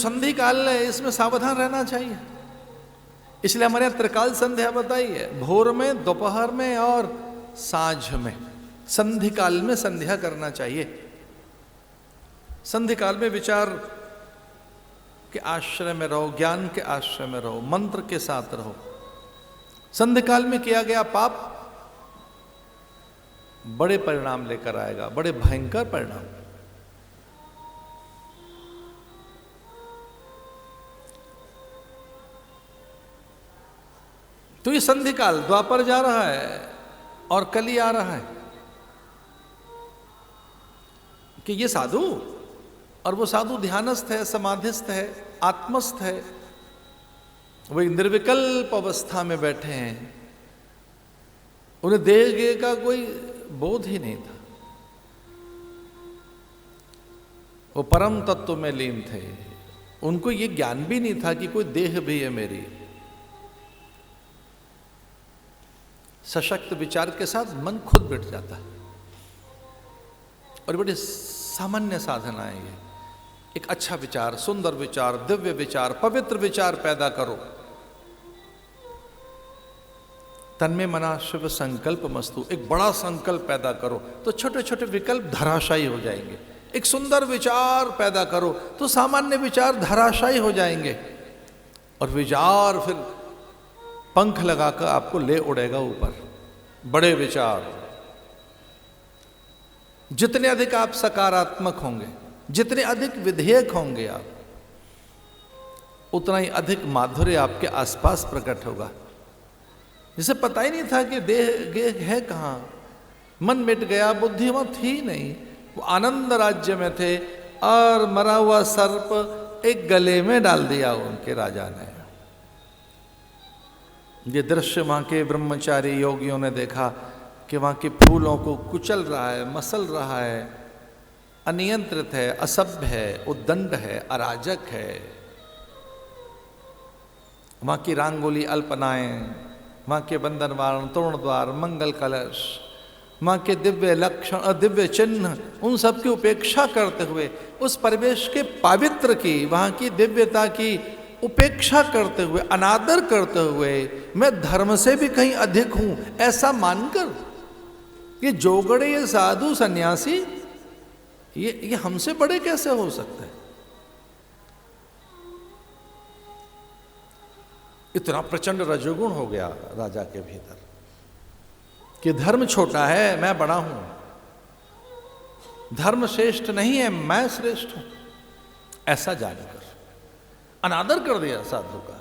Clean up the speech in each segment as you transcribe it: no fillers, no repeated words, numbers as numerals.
संधि काल है इसमें सावधान रहना चाहिए। इसलिए हमारे यहाँ त्रिकाल संध्या बताई है, भोर में, दोपहर में और सांझ में। संधि काल में संध्या करना चाहिए। संधि काल में विचार के आश्रय में रहो, ज्ञान के आश्रय में रहो, मंत्र के साथ रहो। संधि काल में किया गया पाप बड़े परिणाम लेकर आएगा, बड़े भयंकर परिणाम। तो ये संधि काल द्वापर जा रहा है और कली आ रहा है कि ये साधु, और वो साधु ध्यानस्थ है, समाधिस्थ है, आत्मस्थ है, वो निर्विकल्प अवस्था में बैठे हैं। उन्हें देह गेह का कोई बोध ही नहीं था, वो परम तत्व में लीन थे। उनको ये ज्ञान भी नहीं था कि कोई देह भी है मेरी। सशक्त विचार के साथ मन खुद बैठ जाता है, और बड़ी सामान्य साधना है ये। एक अच्छा विचार, सुंदर विचार, दिव्य विचार, पवित्र विचार पैदा करो। तन्मे मना शिव संकल्प मस्तु, एक बड़ा संकल्प पैदा करो तो छोटे छोटे विकल्प धराशायी हो जाएंगे। एक सुंदर विचार पैदा करो तो सामान्य विचार धराशायी हो जाएंगे, और विचार फिर पंख लगाकर आपको ले उड़ेगा ऊपर। बड़े विचार, जितने अधिक आप सकारात्मक होंगे, जितने अधिक विधेयक होंगे आप, उतना ही अधिक माधुर्य आपके आसपास प्रकट होगा। जिसे पता ही नहीं था कि देह गेह है कहाँ, मन मिट गया, बुद्धि वहां थी नहीं, वो आनंद राज्य में थे, और मरा हुआ सर्प एक गले में डाल दिया उनके राजा ने। ये दृश्य वहाँ के ब्रह्मचारी योगियों ने देखा कि वहाँ के फूलों को कुचल रहा है, मसल रहा है, अनियंत्रित है, असभ्य है, उद्दंड है, अराजक है। वहाँ की रांगोली अल्पनाएं, वहाँ के बंधन वारण, तोरण द्वार, मंगल कलश, वहाँ के दिव्य लक्षण, दिव्य चिन्ह, उन सब की उपेक्षा करते हुए, उस परिवेश के पावित्र की, वहाँ की दिव्यता की उपेक्षा करते हुए, अनादर करते हुए, मैं धर्म से भी कहीं अधिक हूं ऐसा मानकर, ये जोगड़े, ये साधु सन्यासी, ये हमसे बड़े कैसे हो सकते हैं? इतना प्रचंड रजोगुण हो गया राजा के भीतर कि धर्म छोटा है, मैं बड़ा हूं, धर्म श्रेष्ठ नहीं है, मैं श्रेष्ठ हूं। ऐसा जानकर अनादर कर दिया साधु का,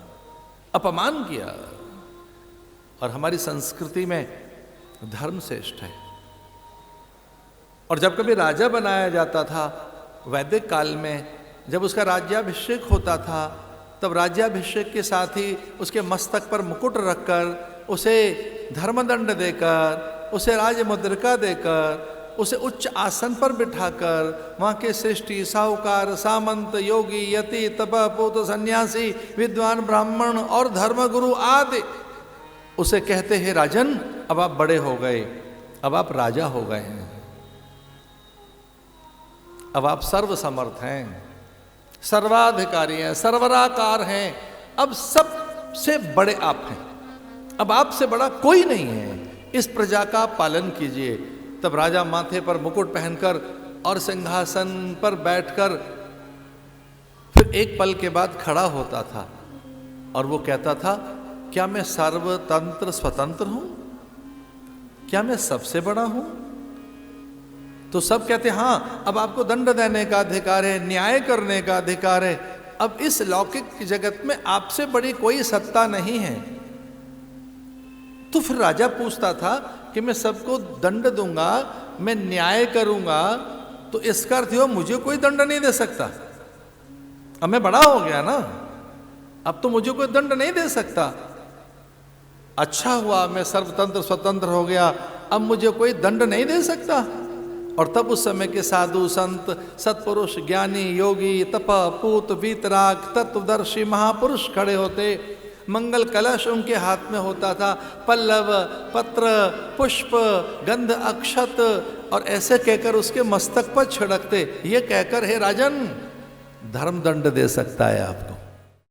अपमान किया। और हमारी संस्कृति में धर्म श्रेष्ठ है। और जब कभी राजा बनाया जाता था वैदिक काल में, जब उसका राज्याभिषेक होता था, तब राज्याभिषेक के साथ ही उसके मस्तक पर मुकुट रखकर, उसे धर्मदंड देकर, उसे राजमुद्रिका देकर, उसे उच्च आसन पर बिठाकर, वहाँ के सृष्टि, साहूकार, सामंत, योगी, यति, तपः, पूत, सन्यासी, विद्वान, ब्राह्मण और धर्मगुरु आदि उसे कहते हैं, राजन अब आप बड़े हो गए, अब आप राजा हो गए हैं, अब आप सर्वसमर्थ हैं, सर्वाधिकारी हैं, सर्वराकार हैं, अब सबसे बड़े आप हैं, अब आपसे बड़ा कोई नहीं है, इस प्रजा का पालन कीजिए। तब राजा माथे पर मुकुट पहनकर और सिंहासन पर बैठकर फिर एक पल के बाद खड़ा होता था और वो कहता था, क्या मैं सर्वतंत्र स्वतंत्र हूं? क्या मैं सबसे बड़ा हूं? तो सब कहते हां, अब आपको दंड देने का अधिकार है, न्याय करने का अधिकार है, अब इस लौकिक जगत में आपसे बड़ी कोई सत्ता नहीं है। तो फिर राजा पूछता था कि मैं सबको दंड दूंगा, मैं न्याय करूंगा, तो इसका अर्थ हो मुझे कोई दंड नहीं दे सकता। अब मैं बड़ा हो गया ना, अब तो मुझे कोई दंड नहीं दे सकता। अच्छा हुआ मैं सर्वतंत्र स्वतंत्र हो गया, अब मुझे कोई दंड नहीं दे सकता। और तब उस समय के साधु संत, सत्पुरुष, ज्ञानी, योगी, तपः, पूत, वीतराग, तत्वदर्शी महापुरुष खड़े होते। मंगल कलश उनके हाथ में होता था, पल्लव, पत्र, पुष्प, गंध, अक्षत, और ऐसे कहकर उसके मस्तक पर छिड़कते, ये कहकर हे राजन धर्मदंड दे सकता है आपको।